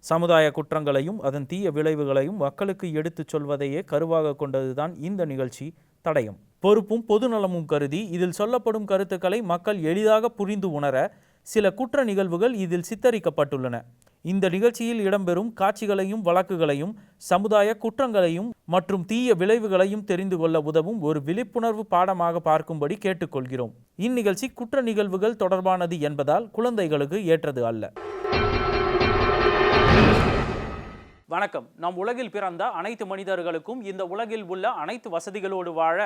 சமுதாய குற்றங்களையும் அதன் தீய விளைவுகளையும் மக்களுக்கு எடுத்துச் சொல்வதையே கருவாக கொண்டதுதான் இந்த நிகழ்ச்சி தடயம். பொறுப்பும் பொதுநலமும் கருதி இதில் சொல்லப்படும் கருத்துக்களை மக்கள் எளிதாக புரிந்து உணர சில குற்ற நிகழ்வுகள் இதில் சித்தரிக்கப்பட்டுள்ளன. இந்த நிகழ்ச்சியில் இடம்பெறும் காட்சிகளையும் வழக்குகளையும் சமுதாய குற்றங்களையும் மற்றும் தீய விளைவுகளையும் தெரிந்து கொள்ள உதவும் ஒரு விழிப்புணர்வு பாடமாக பார்க்கும்படி கேட்டுக்கொள்கிறோம். இந்நிகழ்ச்சி குற்ற நிகழ்வுகள் தொடர்பானது என்பதால் குழந்தைகளுக்கு ஏற்றது அல்ல. வணக்கம். நம் உலகில் பிறந்த அனைத்து மனிதர்களுக்கும் இந்த உலகில் உள்ள அனைத்து வசதிகளோடு வாழ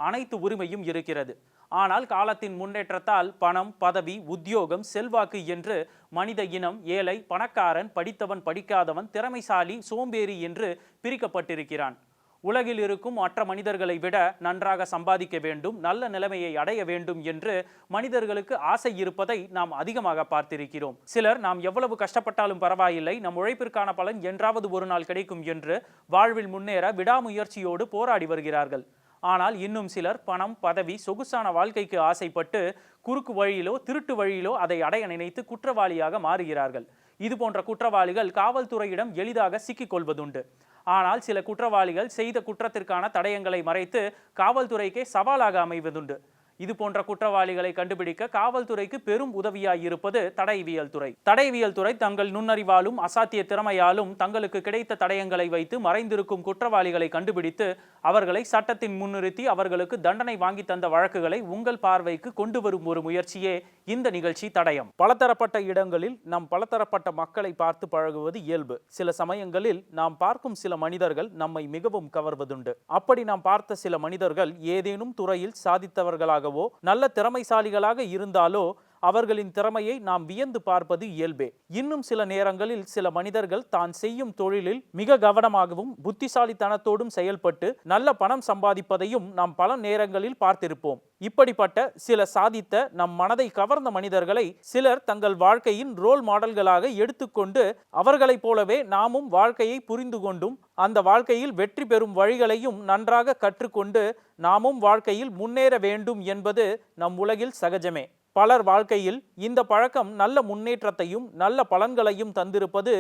அனைத்து உரிமையும் இருக்கிறது. ஆனால் காலத்தின் முன்னேற்றத்தால் பணம், பதவி, உத்தியோகம், செல்வாக்கு என்று மனித இனம் ஏழை, பணக்காரன், படித்தவன், படிக்காதவன், திறமைசாலி, சோம்பேறி என்று பிரிக்கப்பட்டிருக்கிறான். உலகில் இருக்கும் மற்ற மனிதர்களை விட நன்றாக சம்பாதிக்க வேண்டும், நல்ல நிலைமையை அடைய வேண்டும் என்று மனிதர்களுக்கு ஆசை இருப்பதை நாம் அதிகமாக பார்த்திருக்கிறோம். சிலர் நாம் எவ்வளவு கஷ்டப்பட்டாலும் பரவாயில்லை, நம் உழைப்பிற்கான பலன் என்றாவது ஒரு நாள் கிடைக்கும் என்று வாழ்வில் முன்னேற விடாமுயற்சியோடு போராடி வருகிறார்கள். ஆனால் இன்னும் சிலர் பணம், பதவி, சொகுசான வாழ்க்கைக்கு ஆசைப்பட்டு குறுக்கு வழியிலோ திருட்டு வழியிலோ அதை அடைய நினைத்து குற்றவாளியாக மாறுகிறார்கள். இது போன்ற குற்றவாளிகள் காவல்துறையிடம் எளிதாக சிக்கிக் கொள்வதுண்டு. ஆனால் சில குற்றவாளிகள் செய்த குற்றத்திற்கான தடயங்களை மறைத்து காவல்துறைக்கே சவாலாக அமைவதுண்டு. இது போன்ற குற்றவாளிகளை கண்டுபிடிக்க காவல்துறைக்கு பெரும் உதவியாய் இருப்பது தடயவியல் துறை. தடயவியல் துறை தங்கள் நுண்ணறிவாலும் அசாத்திய திறமையாலும் தங்களுக்கு கிடைத்த தடயங்களை வைத்து மறைந்திருக்கும் குற்றவாளிகளை கண்டுபிடித்து அவர்களை சட்டத்தின் முன்னிறுத்தி அவர்களுக்கு தண்டனை வாங்கி தந்த வழக்குகளை உங்கள் பார்வைக்கு கொண்டு வரும் ஒரு முயற்சியே இந்த நிகழ்ச்சி தடயம். பலதரப்பட்ட இடங்களில் நாம் பலதரப்பட்ட மக்களை பார்த்து பழகுவது இயல்பு. சில சமயங்களில் நாம் பார்க்கும் சில மனிதர்கள் நம்மை மிகவும் கவர்வதுண்டு. அப்படி நாம் பார்த்த சில மனிதர்கள் ஏதேனும் துறையில் சாதித்தவர்களாக நல்ல திறமைசாலிகளாக இருந்தாலோ அவர்களின் திறமையை நாம் வியந்து பார்ப்பது இயல்பே. இன்னும் சில நேரங்களில் சில மனிதர்கள் தான் செய்யும் தொழிலில் மிக கவனமாகவும் புத்திசாலித்தனத்தோடும் செயல்பட்டு நல்ல பணம் சம்பாதிப்பதையும் நாம் பல நேரங்களில் பார்த்திருப்போம். இப்படிப்பட்ட சில சாதித்த நம் மனதை கவர்ந்த மனிதர்களை சிலர் தங்கள் வாழ்க்கையின் ரோல் மாடல்களாக எடுத்துக்கொண்டு அவர்களைப் போலவே நாமும் வாழ்க்கையை புரிந்து கொண்டும் அந்த வாழ்க்கையில் வெற்றி பெறும் வழிகளையும் நன்றாக கற்றுக்கொண்டு நாமும் வாழ்க்கையில் முன்னேற வேண்டும் என்பது நம் உலகில் சகஜமே. பலர் வாழ்க்கையில் இந்த பழக்கம் நல்ல முன்னேற்றத்தையும் நல்ல பலன்களையும் தந்திருப்பது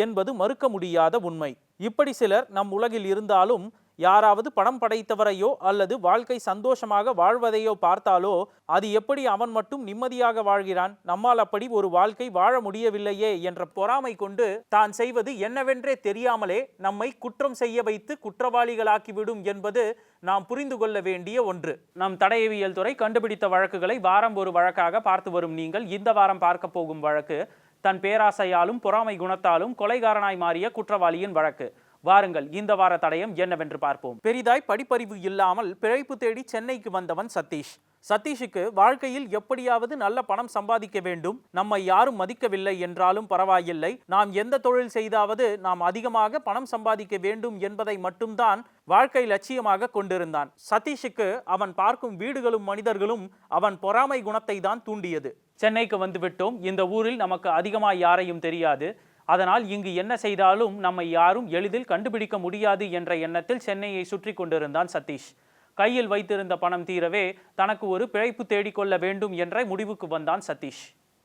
என்பது மறுக்க முடியாத உண்மை. இப்படி சிலர் நம் உலகில் இருந்தாலும் யாராவது பணம் படைத்தவரையோ அல்லது வாழ்க்கை சந்தோஷமாக வாழ்வதையோ பார்த்தாலோ அது எப்படி அவன் மட்டும் நிம்மதியாக வாழ்கிறான், நம்மால் அப்படி ஒரு வாழ்க்கை வாழ முடியவில்லையே என்ற பொறாமை கொண்டு தான் செய்வது என்னவென்றே தெரியாமலே நம்மை குற்றம் செய்ய வைத்து குற்றவாளிகளாக்கிவிடும் என்பது நாம் புரிந்து கொள்ள வேண்டிய ஒன்று. நம் தடயவியல் துறை கண்டுபிடித்த வழக்குகளை வாரம் ஒரு வழக்காக பார்த்து வரும் நீங்கள் இந்த வாரம் பார்க்க போகும் வழக்கு தன் பேராசையாலும் பொறாமை குணத்தாலும் கொலைகாரனாய் மாறிய குற்றவாளியின் வழக்கு. வாருங்கள் இந்த வார தடயம் என்னவென்று பார்ப்போம். பெரிதாய் படிப்பறிவு இல்லாமல் பிழைப்பு தேடி சென்னைக்கு வந்தவன் சதீஷ். சதீஷுக்கு வாழ்க்கையில் எப்படியாவது நல்ல பணம் சம்பாதிக்க வேண்டும், நம்மை யாரும் மதிக்கவில்லை என்றாலும் பரவாயில்லை, நாம் எந்த தொழில் செய்தாவது நாம் அதிகமாக பணம் சம்பாதிக்க வேண்டும் என்பதை மட்டும்தான் வாழ்க்கை லட்சியமாக கொண்டிருந்தான். சதீஷுக்கு அவன் பார்க்கும் வீடுகளும் மனிதர்களும் அவன் பொறாமை குணத்தை தான் தூண்டியது. சென்னைக்கு வந்துவிட்டோம், இந்த ஊரில் நமக்கு அதிகமாக யாரையும் தெரியாது, அதனால் இங்கு என்ன செய்தாலும் நம்மை யாரும் எளிதில் கண்டுபிடிக்க முடியாது என்ற எண்ணத்தில் சென்னையை சுற்றி கொண்டிருந்தான் சதீஷ். கையில் வைத்திருந்த பணம் தீரவே தனக்கு ஒரு பிழைப்பு தேடிக்கொள்ள வேண்டும் என்ற முடிவுக்கு வந்தான் சதீஷ்.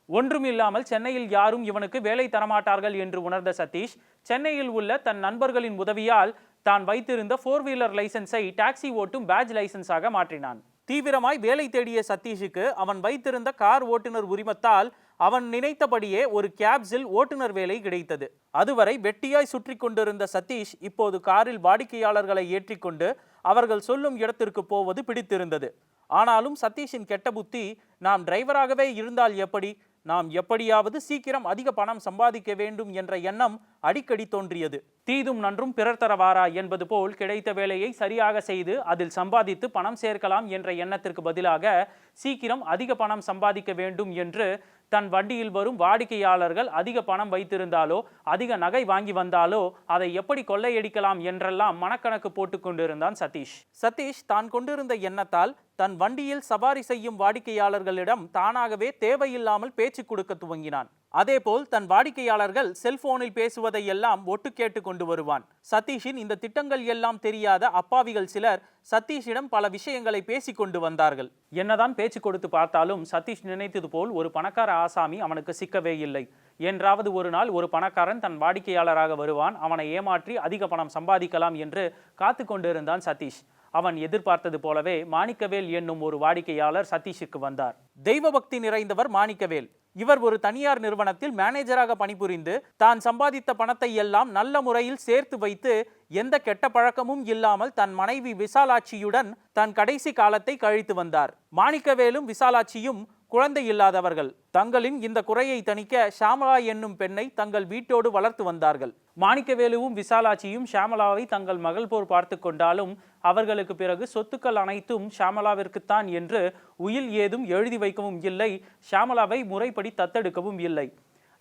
ஒன்றும் இல்லாமல் சென்னையில் யாரும் இவனுக்கு வேலை தரமாட்டார்கள் என்று உணர்ந்த சதீஷ் சென்னையில் உள்ள தன் நண்பர்களின் உதவியால் தான் வைத்திருந்த 4 வீலர் லைசன்ஸை டாக்ஸி ஓட்டும் பேட்ஜ் லைசன்ஸாக மாற்றினான். தீவிரமாய் வேலை தேடிய சதீஷுக்கு அவன் வைத்திருந்த கார் ஓட்டுநர் உரிமத்தால் அவன் நினைத்தபடியே ஒரு கேப்ஸில் ஓட்டுநர் வேலை கிடைத்தது. அதுவரை வெட்டியாய் சுற்றி கொண்டிருந்த சதீஷ் இப்போது காரில் வாடிக்கையாளர்களை ஏற்றிக்கொண்டு அவர்கள் சொல்லும் இடத்திற்கு போவது பிடித்திருந்தது. ஆனாலும் சதீஷின் கெட்ட புத்தி, நாம் டிரைவராகவே இருந்தால் எப்படி, நாம் எப்படியாவது சீக்கிரம் அதிக பணம் சம்பாதிக்க வேண்டும் என்ற எண்ணம் அடிக்கடி தோன்றியது. தீதும் நன்றும் பிறர் தரவாரா என்பது போல் கிடைத்த வேலையை சரியாக செய்து அதில் சம்பாதித்து பணம் சேர்க்கலாம் என்ற எண்ணத்திற்கு பதிலாக சீக்கிரம் அதிக பணம் சம்பாதிக்க வேண்டும் என்று தன் வண்டியில் வரும் வாடிக்கையாளர்கள் அதிக பணம் வைத்திருந்தாலோ அதிக நகை வாங்கி வந்தாலோ அதை எப்படி கொள்ளையடிக்கலாம் என்றெல்லாம் மனக்கணக்கு போட்டு கொண்டிருந்தான் சதீஷ். சதீஷ் தான் கொண்டிருந்த எண்ணத்தால் தன் வண்டியில் சவாரி செய்யும் வாடிக்கையாளர்களிடம் தானாகவே தேவையில்லாமல் பேச்சு கொடுக்க துவங்கினான். அதேபோல் தன் வாடிக்கையாளர்கள் செல்போனில் பேசுவதை எல்லாம் ஒட்டு கேட்டு கொண்டு வருவான். சதீஷின் இந்த திட்டங்கள் எல்லாம் தெரியாத அப்பாவிகள் சிலர் சதீஷிடம் பல விஷயங்களை பேசி கொண்டு வந்தார்கள். என்னதான் பேச்சு கொடுத்து பார்த்தாலும் சதீஷ் நினைத்தது போல் ஒரு பணக்கார ஆசாமி அவனுக்கு சிக்கவே இல்லை. என்றாவது ஒரு நாள் ஒரு பணக்காரன் தன் வாடிக்கையாளராக வருவான், அவனை ஏமாற்றி அதிக பணம் சம்பாதிக்கலாம் என்று காத்து கொண்டிருந்தான் சதீஷ். அவன் எதிர்பார்த்தது போலவே மாணிக்கவேல் என்னும் ஒரு வாடிக்கையாளர் சதீஷுக்கு வந்தார். தெய்வ பக்தி நிறைந்தவர் மாணிக்கவேல். இவர் ஒரு தனியார் நிறுவனத்தில் மேனேஜராக பணிபுரிந்து தான் சம்பாதித்த பணத்தை எல்லாம் நல்ல முறையில் சேர்த்து வைத்து எந்த கெட்ட பழக்கமும் இல்லாமல் தன் மனைவி விசாலாட்சியுடன் தன் கடைசி காலத்தை கழித்து வந்தார். மாணிக்கவேலும் விசாலாட்சியும் குழந்தை இல்லாதவர்கள். தங்களின் இந்த குறையை தணிக்க ஷாமலா என்னும் பெண்ணை தங்கள் வீட்டோடு வளர்த்து வந்தார்கள். மாணிக்கவேலுவும் விசாலாட்சியும் ஷாமலாவை தங்கள் மகள் போர் பார்த்து கொண்டாலும் அவர்களுக்கு பிறகு சொத்துக்கள் அனைத்தும் ஷாமலாவிற்குத்தான் என்று உயில் ஏதும் எழுதி வைக்கவும் இல்லை, ஷாமலாவை முறைப்படி தத்தெடுக்கவும் இல்லை.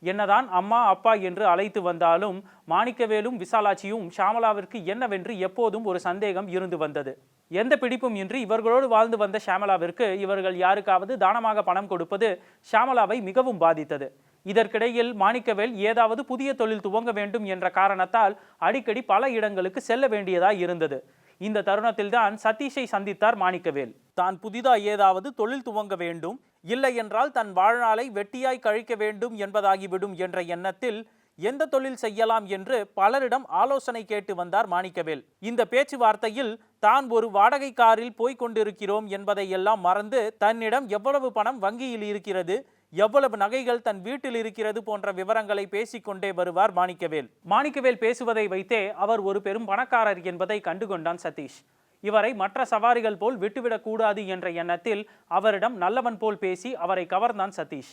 என்னதான் அம்மா அப்பா என்று அழைத்து வந்தாலும் மாணிக்கவேலும் விசாலாட்சியும் ஷாமலாவிற்கு என்னவென்று எப்போதும் ஒரு சந்தேகம் இருந்து வந்தது. எந்த பிடிப்பும் இன்றி இவர்களோடு வாழ்ந்து வந்த ஷாமலாவிற்கு இவர்கள் யாருக்காவது தானமாக பணம் கொடுப்பது ஷாமலாவை மிகவும் பாதித்தது. இதற்கிடையில் மாணிக்கவேல் ஏதாவது புதிய தொழில் துவங்க வேண்டும் என்ற காரணத்தால் அடிக்கடி பல இடங்களுக்கு செல்ல வேண்டியதாய் இருந்தது. இந்த தருணத்தில்தான் சதீஷை சந்தித்தார் மாணிக்கவேல். தான் புதிதாக ஏதாவது தொழில் துவங்க வேண்டும், இல்லை என்றால் தன் வாழ்நாளை வெட்டியாய் கழிக்க வேண்டும் என்பதாகிவிடும் என்ற எண்ணத்தில் எந்த தொழில் செய்யலாம் என்று பலரிடம் ஆலோசனை கேட்டு வந்தார் மாணிக்கவேல். இந்த பேச்சுவார்த்தையில் தான் ஒரு வாடகை காரில் போய்க் கொண்டிருக்கிறோம் என்பதை எல்லாம் மறந்து தன்னிடம் எவ்வளவு பணம் வங்கியில் இருக்கிறது, எவ்வளவு நகைகள் தன் வீட்டில் இருக்கிறது போன்ற விவரங்களை பேசிக்கொண்டே வருவார் மாணிக்கவேல். மாணிக்கவேல் பேசுவதை வைத்தே அவர் ஒரு பெரும் பணக்காரர் என்பதை கண்டுகொண்டான் சதீஷ். இவரை மற்ற சவாரிகள் போல் விட்டுவிடக் கூடாது என்ற எண்ணத்தில் அவரிடம் நல்லவன் போல் பேசி அவரை கவர்ந்தான் சதீஷ்.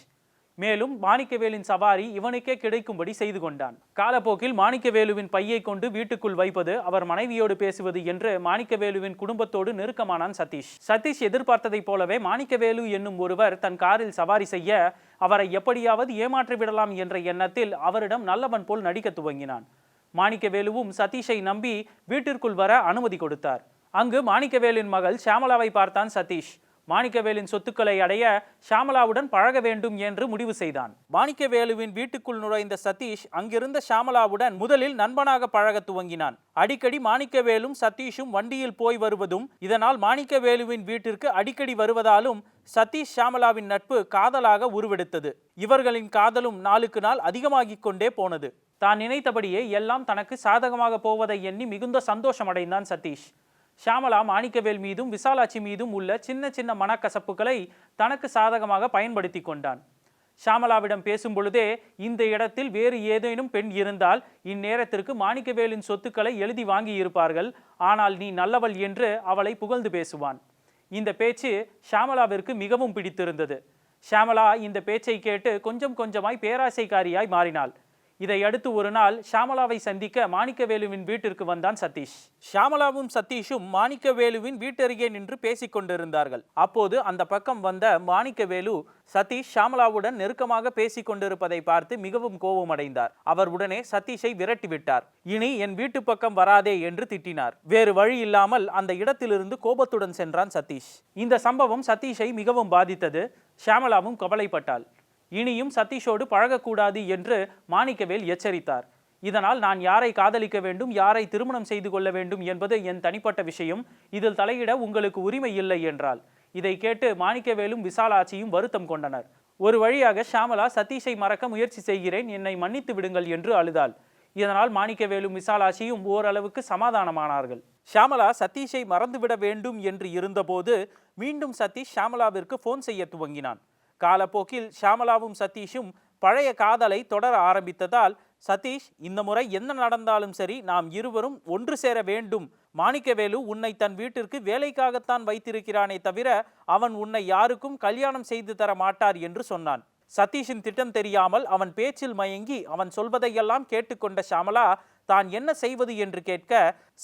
மேலும் மாணிக்கவேலின் சவாரி இவனுக்கே கிடைக்கும்படி செய்து கொண்டான். காலப்போக்கில் மாணிக்கவேலுவின் பையை கொண்டு வீட்டுக்குள் வைப்பது, அவர் மனைவியோடு பேசுவது என்று மாணிக்கவேலுவின் குடும்பத்தோடு நெருக்கமானான் சதீஷ். சதீஷ் எதிர்பார்த்ததை போலவே மாணிக்கவேலு என்னும் ஒருவர் தன் காரில் சவாரி செய்ய அவரை எப்படியாவது ஏமாற்றி விடலாம் என்ற எண்ணத்தில் அவரிடம் நல்லவன் போல் நடிக்க துவங்கினான். மாணிக்கவேலுவும் சதீஷை நம்பி வீட்டிற்குள் வர அனுமதி கொடுத்தார். அங்கு மாணிக்கவேலின் மகள் ஷாமலாவை பார்த்தான் சதீஷ். மாணிக்கவேலின் சொத்துக்களை அடைய ஷாமலாவுடன் பழக வேண்டும் என்று முடிவு செய்தான். மாணிக்கவேலுவின் வீட்டுக்குள் நுழைந்த சதீஷ் அங்கிருந்த ஷாமலாவுடன் முதலில் நண்பனாக பழக துவங்கினான். அடிக்கடி மாணிக்கவேலும் சதீஷும் வண்டியில் போய் வருவதும், இதனால் மாணிக்கவேலுவின் வீட்டிற்கு அடிக்கடி வருவதாலும் சதீஷ் ஷாமலாவின் நட்பு காதலாக உருவெடுத்தது. இவர்களின் காதலும் நாளுக்கு நாள் அதிகமாகிக் கொண்டே போனது. தான் நினைத்தபடியே எல்லாம் தனக்கு சாதகமாக போவதை எண்ணி மிகுந்த சந்தோஷமடைந்தான் சதீஷ். ஷாமலா மாணிக்கவேல் மீதும் விசாலாட்சி மீதும் உள்ள சின்ன சின்ன மனக்கசப்புகளை தனக்கு சாதகமாக பயன்படுத்தி கொண்டான். ஷாமலாவிடம் பேசும் பொழுதே, இந்த இடத்தில் வேறு ஏதேனும் பெண் இருந்தால் இந்நேரத்திற்கு மாணிக்கவேலின் சொத்துக்களை எழுதி வாங்கி இருப்பார்கள், ஆனால் நீ நல்லவள் என்று அவளை புகழ்ந்து பேசுவான். இந்த பேச்சு ஷாமலாவிற்கு மிகவும் பிடித்திருந்தது. ஷாமலா இந்த பேச்சை கேட்டு கொஞ்சம் கொஞ்சமாய் பேராசைக்காரியாய் மாறினாள். இதையடுத்து ஒரு நாள் ஷாமலாவை சந்திக்க மாணிக்கவேலுவின் வீட்டிற்கு வந்தான் சதீஷ். ஷாமலாவும் சதீஷும் மாணிக்கவேலுவின் வீட்டருகே நின்று பேசிக் கொண்டிருந்தார்கள். அப்போது அந்த பக்கம் வந்த மாணிக்கவேலு சதீஷ் ஷாமலாவுடன் நெருக்கமாக பேசிக் கொண்டிருப்பதை பார்த்து மிகவும் கோபமடைந்தார். அவர் உடனே சதீஷை விரட்டிவிட்டார். இனி என் வீட்டு பக்கம் வராதே என்று திட்டினார். வேறு வழி இல்லாமல் அந்த இடத்திலிருந்து கோபத்துடன் சென்றான் சதீஷ். இந்த சம்பவம் சதீஷை மிகவும் பாதித்தது. ஷாமலாவும் கவலைப்பட்டாள். இனியும் சதீஷோடு பழகக்கூடாது என்று மாணிக்கவேல் எச்சரித்தார். இதனால் நான் யாரை காதலிக்க வேண்டும், யாரை திருமணம் செய்து கொள்ள வேண்டும் என்பது என் தனிப்பட்ட விஷயம், இதில் தலையிட உங்களுக்கு உரிமை இல்லை என்றாள். இதை கேட்டு மாணிக்கவேலும் விசாலாட்சியும் வருத்தம் கொண்டனர். ஒரு வழியாக ஷாமலா சதீஷை மறக்க முயற்சி செய்கிறேன், என்னை மன்னித்து விடுங்கள் என்று அழுதாள். இதனால் மாணிக்கவேலும் விசாலாட்சியும் ஓரளவுக்கு சமாதானமானார்கள். ஷாமலா சதீஷை மறந்துவிட வேண்டும் என்று இருந்தபோது மீண்டும் சதீஷ் ஷாமலாவிற்கு போன் செய்ய துவங்கினான். காலப்போக்கில் ஷாமலாவும் சதீஷும் பழைய காதலை தொடர ஆரம்பித்ததால் சதீஷ், இந்த முறை என்ன நடந்தாலும் சரி, நாம் இருவரும் ஒன்று சேர வேண்டும். மாணிக்கவேலு உன்னை தன் வீட்டிற்கு வேலைக்காகத்தான் வைத்திருக்கிறானே தவிர அவன் உன்னை யாருக்கும் கல்யாணம் செய்து தர மாட்டார் என்று சொன்னான். சதீஷின் திட்டம் தெரியாமல் அவன் பேச்சில் மயங்கி அவன் சொல்வதையெல்லாம் கேட்டுக்கொண்ட ஷாமலா தான் என்ன செய்வது என்று கேட்க,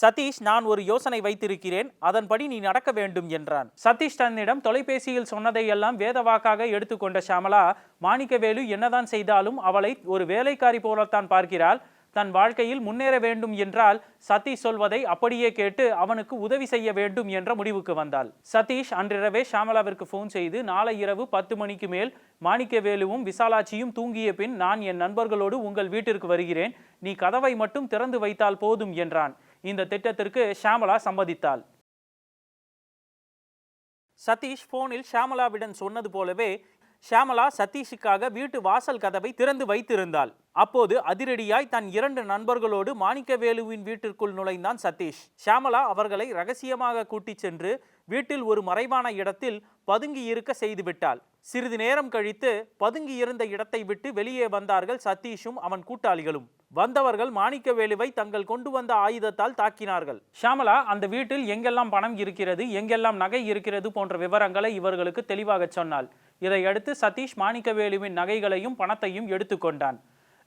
சதீஷ், நான் ஒரு யோசனை வைத்திருக்கிறேன், அதன்படி நீ நடக்க வேண்டும் என்றான். சதீஷ் தன்னிடம் தொலைபேசியில் சொன்னதையெல்லாம் வேதவாக்காக எடுத்துக்கொண்ட ஷாமலா, மாணிக்கவேலு என்னதான் செய்தாலும் அவளை ஒரு வேலைக்காரி போலத்தான் பார்க்கிறாள், தன் வாழ்க்கையில் முன்னேற வேண்டும் என்றால் சதீஷ் சொல்வதை அப்படியே கேட்டு அவனுக்கு உதவி செய்ய வேண்டும் என்ற முடிவுக்கு வந்தாள். சதீஷ் அன்றிரவே ஷாமலாவிற்கு போன் செய்து, நாளை இரவு 10 மணிக்கு மேல் மாணிக்கவேலுவும் விசாலாட்சியும் தூங்கிய பின் நான் என் நண்பர்களோடு உங்கள் வீட்டிற்கு வருகிறேன், நீ கதவை மட்டும் திறந்து வைத்தால் போதும் என்றான். இந்த திட்டத்திற்கு ஷாமலா சம்மதித்தாள். சதீஷ் போனில் ஷாமலாவிடம் சொன்னது போலவே ஷியாமளா சதீஷுக்காக வீட்டு வாசல் கதவை திறந்து வைத்திருந்தாள். அப்போது அதிரடியாய் தன் 2 நண்பர்களோடு மாணிக்கவேலுவின் வீட்டிற்குள் நுழைந்தான் சதீஷ். ஷியாமளா அவர்களை ரகசியமாக கூட்டிச் சென்று வீட்டில் ஒரு மறைவான இடத்தில் பதுங்கி இருக்க செய்துவிட்டாள். சிறிது நேரம் கழித்து பதுங்கி இருந்த இடத்தை விட்டு வெளியே வந்தார்கள் சதீஷும் அவன் கூட்டாளிகளும். வந்தவர்கள் மாணிக்கவேலுவை தங்கள் கொண்டு வந்த ஆயுதத்தால் தாக்கினார்கள். ஷியாமளா அந்த வீட்டில் எங்கெல்லாம் பணம் இருக்கிறது, எங்கெல்லாம் நகை இருக்கிறது போன்ற விவரங்களை இவர்களுக்கு தெளிவாக சொன்னாள். இதையடுத்து சதீஷ் மாணிக்கவேலுவின் நகைகளையும் பணத்தையும் எடுத்துக்கொண்டான்.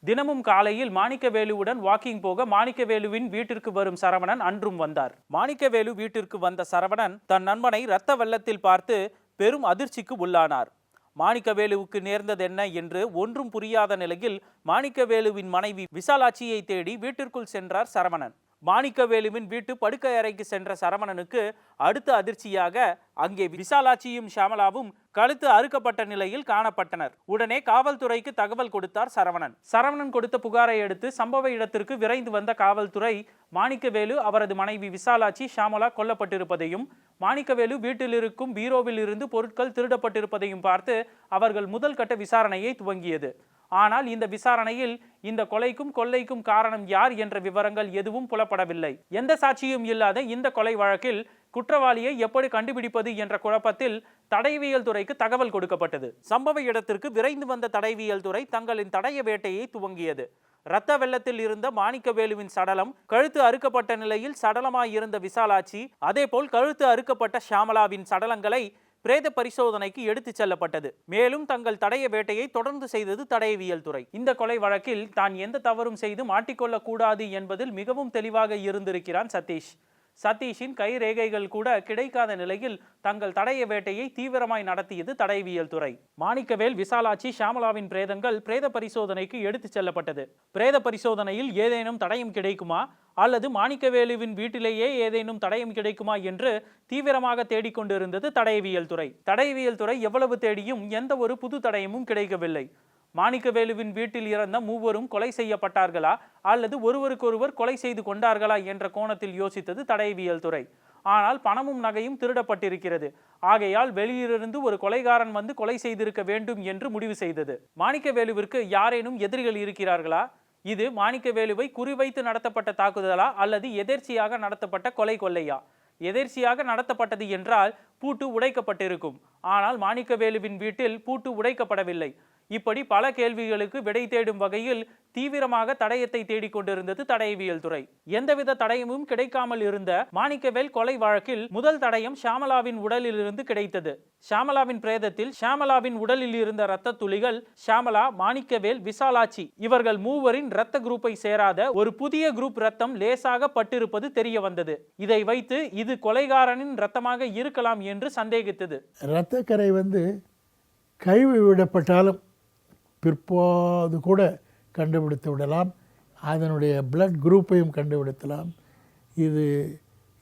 தினமும் காலையில் மாணிக்கவேலுவுடன் வாக்கிங் போக மாணிக்கவேலுவின் வீட்டிற்கு வரும் சரவணன் அன்றும் வந்தார். மாணிக்கவேலு வீட்டிற்கு வந்த சரவணன் தன் நண்பனை இரத்த வெள்ளத்தில் பார்த்து பெரும் அதிர்ச்சிக்கு உள்ளானார். மாணிக்கவேலுவுக்கு நேர்ந்ததென்ன என்று ஒன்றும் புரியாத நிலையில் மாணிக்கவேலுவின் மனைவி விசாலாட்சியை தேடி வீட்டிற்குள் சென்றார் சரவணன். மாணிக்கவேலுவின் வீட்டு படுக்கை அறைக்கு சென்ற சரவணனுக்கு அடுத்த அதிர்ச்சியாக அங்கே விசாலாட்சியும் ஷியாமளாவும் கழுத்து அறுக்கப்பட்ட நிலையில் காணப்பட்டனர். உடனே காவல்துறைக்கு தகவல் கொடுத்தார் சரவணன். சரவணன் கொடுத்த புகாரை அடுத்து சம்பவ இடத்திற்கு விரைந்து வந்த காவல்துறை மாணிக்கவேலு, அவரது மனைவி விசாலாட்சி, ஷியாமளா கொல்லப்பட்டிருப்பதையும் மாணிக்கவேலு வீட்டில் இருக்கும் பீரோவில் இருந்து பொருட்கள் திருடப்பட்டிருப்பதையும் பார்த்து அவர்கள் முதல் கட்ட விசாரணையை துவங்கியது. ஆனால் இந்த விசாரணையில் இந்த கொலைக்கும் கொள்ளைக்கும் காரணம் யார் என்ற விவரங்கள் எதுவும் புலப்படவில்லை. எந்த சாட்சியும் இல்லாத இந்த கொலை வழக்கில் குற்றவாளியை எப்படி கண்டுபிடிப்பது என்ற குழப்பத்தில் தடயவியல் துறைக்கு தகவல் கொடுக்கப்பட்டது. சம்பவ இடத்திற்கு விரைந்து வந்த தடயவியல் துறை தங்களின் தடய வேட்டையை துவங்கியது. இரத்த வெள்ளத்தில் இருந்த மாணிக்கவேலுவின் சடலம், கழுத்து அறுக்கப்பட்ட நிலையில் சடலமாய் இருந்த விசாலாட்சி, அதேபோல் கழுத்து அறுக்கப்பட்ட ஷியாமளாவின் சடலங்களை பிரேத பரிசோதனைக்கு எடுத்துச் செல்லப்பட்டது. மேலும் தங்கள் தடய வேட்டையை தொடர்ந்து செய்தது தடயவியல் துறை. இந்த கொலை வழக்கில் தான் எந்த தவறும் செய்து மாட்டிக்கொள்ளக் கூடாது என்பதில் மிகவும் தெளிவாக இருந்திருக்கிறான் சதீஷ். சதீஷின் கை ரேகைகள் கூட கிடைக்காத நிலையில் தங்கள் தடய வேட்டையை தீவிரமாய் நடத்தியது தடயவியல் துறை. மாணிக்கவேல், விசாலாட்சி, ஷியாமளாவின் பிரேதங்கள் பிரேத பரிசோதனைக்கு எடுத்துச் செல்லப்பட்டது. பிரேத பரிசோதனையில் ஏதேனும் தடயம் கிடைக்குமா அல்லது மாணிக்கவேலுவின் வீட்டிலேயே ஏதேனும் தடயம் கிடைக்குமா என்று தீவிரமாக தேடிக்கொண்டிருந்தது தடயவியல் துறை. தடயவியல் துறை எவ்வளவு தேடியும் எந்த ஒரு புது தடயமும் கிடைக்கவில்லை. மாணிக்கவேலுவின் வீட்டில் இறந்த மூவரும் கொலை செய்யப்பட்டார்களா அல்லது ஒருவருக்கொருவர் கொலை செய்து கொண்டார்களா என்ற கோணத்தில் யோசித்தது தடயவியல் துறை. ஆனால் பணமும் நகையும் திருடப்பட்டிருக்கிறது. ஆகையால் வெளியிலிருந்து ஒரு கொலைகாரன் வந்து கொலை செய்திருக்க வேண்டும் என்று முடிவு செய்தது. மாணிக்கவேலுவிற்கு யாரேனும் எதிரிகள் இருக்கிறார்களா? இது மாணிக்கவேலுவை குறிவைத்து நடத்தப்பட்ட தாக்குதலா அல்லது எதேர்ச்சியாக நடத்தப்பட்ட கொள்ளையா? எதேர்ச்சியாக நடத்தப்பட்டது என்றால் பூட்டு உடைக்கப்பட்டிருக்கும். ஆனால் மாணிக்கவேலுவின் வீட்டில் பூட்டு உடைக்கப்படவில்லை. இப்படி பல கேள்விகளுக்கு விடை தேடும் வகையில் தீவிரமாக தடயத்தை தேடிக்கொண்டிருந்தது தடயவியல் துறை. எந்தவித தடயமும் கிடைக்காமல் இருந்த மாணிக்கவேல் கொலை வழக்கில் முதல் தடயம் ஷியாமளாவின் உடலில் இருந்து கிடைத்தது. ஷியாமளாவின் பிரேதத்தில் ஷியாமளாவின் உடலில் இருந்த இரத்த துளிகள் ஷியாமளா, மாணிக்கவேல், விசாலாட்சி இவர்கள் மூவரின் இரத்த குரூப்பை சேராத ஒரு புதிய குரூப் இரத்தம் லேசாக பட்டிருப்பது தெரிய வந்தது. இதை வைத்து இது கொலைகாரனின் இரத்தமாக இருக்கலாம் என்று சந்தேகித்தது. இரத்தக்கரை கழுவி விடப்பட்டாலும் பிற்பாது கூட கண்டுபிடித்து விடலாம். அதனுடைய பிளட் குரூப்பையும் கண்டுபிடித்தலாம். இது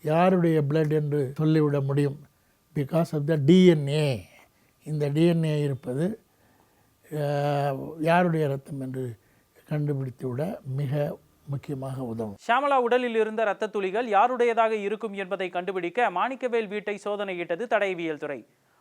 யாருடைய பிளட் என்று சொல்லிவிட முடியும். Because of the DNA. இந்த டிஎன்ஏ இருப்பது யாருடைய ரத்தம் என்று கண்டுபிடித்து விட மிக முக்கியமாக உதவும். ஷியாமளா உடலில் இருந்த இரத்த துளிகள் யாருடையதாக இருக்கும் என்பதை கண்டுபிடிக்க மாணிக்கவேல் வீட்டை சோதனையிட்டது தடயவியல் துறை.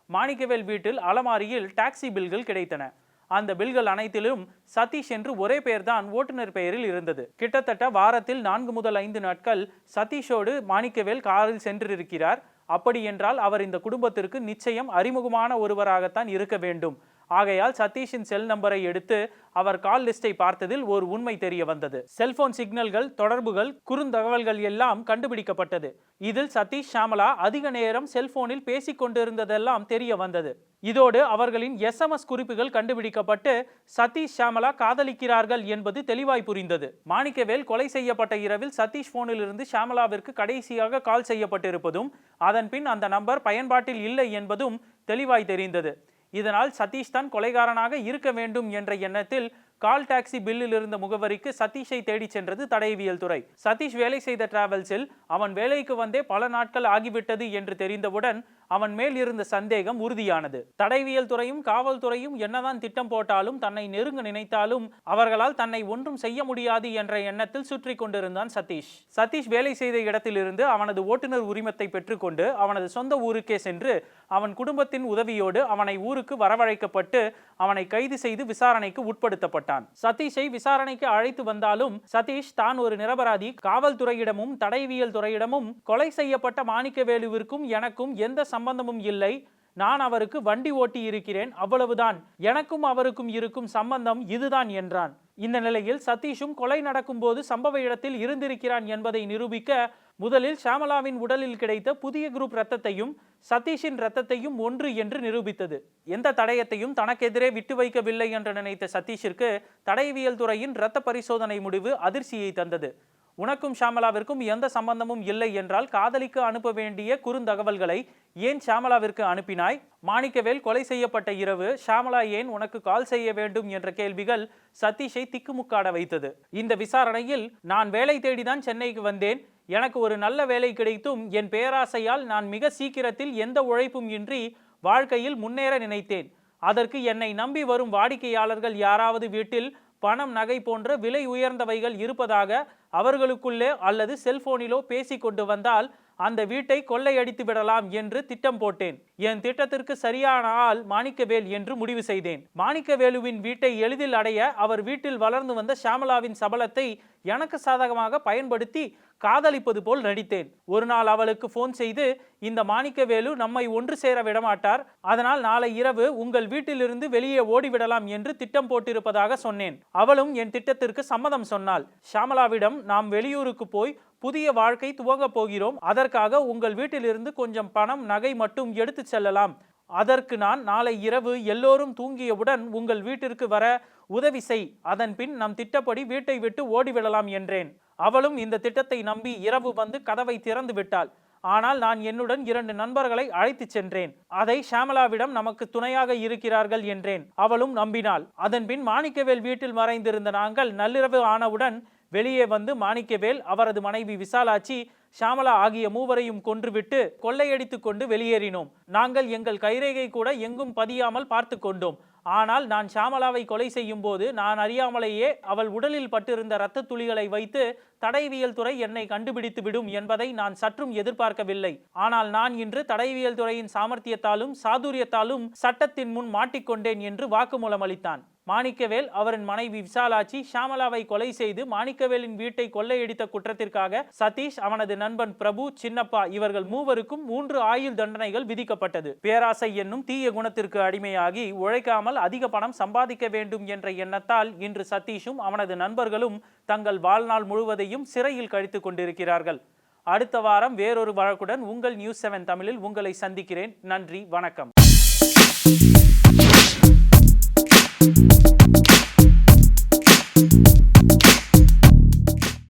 மாணிக்கவேல் வீட்டில் அலமாரியில் டாக்ஸி பில்கள் கிடைத்தன. அந்த பில்கள் அனைத்திலும் சதீஷ் என்று ஒரே பெயர்தான் ஓட்டுநர் பெயரில் இருந்தது. கிட்டத்தட்ட வாரத்தில் 4 முதல் 5 நாட்கள் சதீஷோடு மாணிக்கவேல் காரில் சென்றிருக்கிறார். அப்படி என்றால் அவர் இந்த குடும்பத்திற்கு நிச்சயம் அறிமுகமான ஒருவராகத்தான் இருக்க வேண்டும். ஆகையால் சதீஷின் செல் நம்பரை எடுத்து அவர் கால் லிஸ்டை பார்த்ததில் ஒரு உண்மை தெரிய வந்தது. செல்போன் சிக்னல்கள், தொடர்புகள், குறுந்தகவல்கள் எல்லாம் கண்டுபிடிக்கப்பட்டது. இதில் சதீஷ், ஷியாமளா அதிக நேரம் செல்போனில் பேசிக் கொண்டிருந்ததெல்லாம் தெரிய வந்தது. இதோடு அவர்களின் SMS குறிப்புகள் கண்டுபிடிக்கப்பட்டு சதீஷ், ஷியாமளா காதலிக்கிறார்கள் என்பது தெளிவாய் புரிந்தது. மாணிக்கவேல் கொலை செய்யப்பட்ட இரவில் சதீஷ் போனில் இருந்து ஷியாமளாவிற்கு கடைசியாக கால் செய்யப்பட்டிருப்பதும் அதன் பின் அந்த நம்பர் பயன்பாட்டில் இல்லை என்பதும் தெளிவாய் தெரிந்தது. இதனால் சதீஷ் தான் கொலைகாரனாக இருக்க வேண்டும் என்ற எண்ணத்தில் கால் டாக்ஸி பில்லில் இருந்த முகவரிக்கு சதீஷை தேடி சென்றது தடயவியல் துறை. சதீஷ் வேலை செய்த டிராவல்ஸில் அவன் வேலைக்கு வந்தே பல நாட்கள் ஆகிவிட்டது என்று தெரிந்தவுடன் அவன் மேல் இருந்த சந்தேகம் உறுதியானது. தடயவியல் துறையும் காவல்துறையும் என்னதான் திட்டம் போட்டாலும், தன்னை நெருங்க நினைத்தாலும் அவர்களால் தன்னை ஒன்றும் செய்ய முடியாது என்ற எண்ணத்தில் சுற்றி கொண்டிருந்தான் சதீஷ். சதீஷ் வேலை செய்த இடத்திலிருந்து அவனது ஓட்டுநர் உரிமத்தை பெற்றுக்கொண்டு அவனது சொந்த ஊருக்கே சென்று அவன் குடும்பத்தின் உதவியோடு அவனை ஊருக்கு வரவழைக்கப்பட்டு அவனை கைது செய்து விசாரணைக்கு உட்படுத்தப்பட்டான். சதீஷை விசாரணைக்கு அழைத்து வந்தாலும் சதீஷ் தான் ஒரு நிரபராதி, காவல்துறையிடமும் தடயவியல் துறையிடமும் கொலை செய்யப்பட்ட மாணிக்கவேலுவிற்கும் எனக்கும் எந்த சம்பந்தமும் இல்லை, நான் அவருக்கு வண்டி ஓட்டி இருக்கிறேன், அவ்வளவுதான், எனக்கும் அவருக்கும் இருக்கும் சம்பந்தம் இதுதான் என்றான். இந்த நிலையில் சதீஷும் கொலை நடக்கும் போது சம்பவ இடத்தில் இருந்திருக்கிறான் என்பதை நிரூபிக்க முதலில் ஷியாமளாவின் உடலில் கிடைத்த புதிய குரூப் இரத்தத்தையும் சதீஷின் இரத்தத்தையும் ஒன்று என்று நிரூபித்தது. எந்த தடயத்தையும் தனக்கெதிரே விட்டு வைக்கவில்லை என்று நினைத்த சதீஷிற்கு தடயவியல் துறையின் இரத்த பரிசோதனை முடிவு அதிர்ச்சியை தந்தது. உனக்கும் ஷியாமளாவிற்கும் எந்த சம்பந்தமும் இல்லை என்றால் காதலிக்கு அனுப்ப வேண்டிய குறுந்தகவல்களை ஏன் ஷியாமளாவிற்கு அனுப்பினாய்? மாணிக்கவேல் கொலை செய்யப்பட்ட இரவு ஷியாமளா ஏன் உனக்கு கால் செய்ய வேண்டும் என்ற கேள்விகள் சதீஷை திக்குமுக்காட வைத்தது. இந்த விசாரணையில் நான் வேலை தேடிதான் சென்னைக்கு வந்தேன், எனக்கு ஒரு நல்ல வேலை கிடைத்தும் என் பேராசையால் நான் மிக சீக்கிரத்தில் எந்த உழைப்பும் இன்றி வாழ்க்கையில் முன்னேற நினைத்தேன். அதற்கு என்னை நம்பி வரும் வாடிக்கையாளர்கள் யாராவது வீட்டில் பணம், நகை போன்ற விலை உயர்ந்தவைகள் இருப்பதாக அவர்களுக்குள்ளே அல்லது செல்போனிலோ பேசி கொண்டு வந்தால் அந்த வீட்டை கொள்ளையடித்து விடலாம் என்று திட்டம் போட்டேன். என் திட்டத்திற்கு சரியான ஆள் மாணிக்கவேல் என்று முடிவு செய்தேன். மாணிக்கவேலுவின் வீட்டை எளிதில் அடைய அவர் வீட்டில் வளர்ந்து வந்த ஷியாமளாவின் சபலத்தை எனக்கு சாதகமாக பயன்படுத்தி காதலிப்பது போல் நடித்தேன். ஒரு நாள் அவளுக்கு போன் செய்து, இந்த மாணிக்கவேலு நம்மை ஒன்று சேர விடமாட்டார், அதனால் நாளை இரவு உங்கள் வீட்டிலிருந்து வெளியே ஓடிவிடலாம் என்று திட்டம் போட்டிருப்பதாக சொன்னேன். அவளும் என் திட்டத்திற்கு சம்மதம் சொன்னாள். ஷியாமளாவிடம் நாம் வெளியூருக்கு போய் புதிய வாழ்க்கை துவங்கப் போகிறோம், அதற்காக உங்கள் வீட்டிலிருந்து கொஞ்சம் பணம், நகை மட்டும் எடுத்து செல்லலாம், அதற்கு நான் நாளை இரவு எல்லோரும் தூங்கியவுடன் உங்கள் வீட்டிற்கு வர உதவி செய், அதன் பின் நம் திட்டப்படி வீட்டை விட்டு ஓடிவிடலாம் என்றேன். அவளும் இந்த திட்டத்தை நம்பி இரவு வந்து கதவை திறந்து விட்டாள். ஆனால் நான் என்னுடன் 2 நண்பர்களை அழைத்து சென்றேன். அதை ஷியாமளாவிடம் நமக்கு துணையாக இருக்கிறார்கள் என்றேன். அவளும் நம்பினாள். அதன் பின் மாணிக்கவேல் வீட்டில் மறைந்திருந்த நாங்கள் நள்ளிரவு ஆனவுடன் வெளியே வந்து மாணிக்கவேல், அவரது மனைவி விசாலாட்சி, ஷியாமளா ஆகிய மூவரையும் கொன்றுவிட்டு கொள்ளையடித்து கொண்டு வெளியேறினோம். நாங்கள் எங்கள் கைரேகை கூட எங்கும் பதியாமல் பார்த்து கொண்டோம். ஆனால் நான் ஷியாமளாவை கொலை செய்யும் போது நான் அறியாமலேயே அவள் உடலில் பட்டிருந்த இரத்த துளிகளை வைத்து தடயவியல் துறை என்னை கண்டுபிடித்து விடும் என்பதை நான் சற்றும் எதிர்பார்க்கவில்லை. ஆனால் நான் இன்று தடயவியல் துறையின் சாமர்த்தியத்தாலும் சாதுரியத்தாலும் சட்டத்தின் முன் மாட்டிக்கொண்டேன் என்று வாக்குமூலம் அளித்தான். மாணிக்கவேல், அவரின் மனைவி விசாலாட்சி ஷியாமளாவை கொலை செய்து மாணிக்கவேலின் வீட்டை கொள்ளையடித்த குற்றத்திற்காக சதீஷ், அவனது நண்பன் பிரபு, சின்னப்பா இவர்கள் மூவருக்கும் 3 ஆயுள் தண்டனைகள் விதிக்கப்பட்டது. பேராசை என்னும் தீய குணத்திற்கு அடிமையாகி உழைக்காமல் அதிக பணம் சம்பாதிக்க வேண்டும் என்ற எண்ணத்தால் இன்று சதீஷும் அவனது நண்பர்களும் தங்கள் வாழ்நாள் முழுவதையும் சிறையில் கழித்துக் கொண்டிருக்கிறார்கள். அடுத்த வாரம் வேறொரு வழக்குடன் உங்கள் நியூஸ் 7 தமிழில் உங்களை சந்திக்கிறேன். நன்றி, வணக்கம்.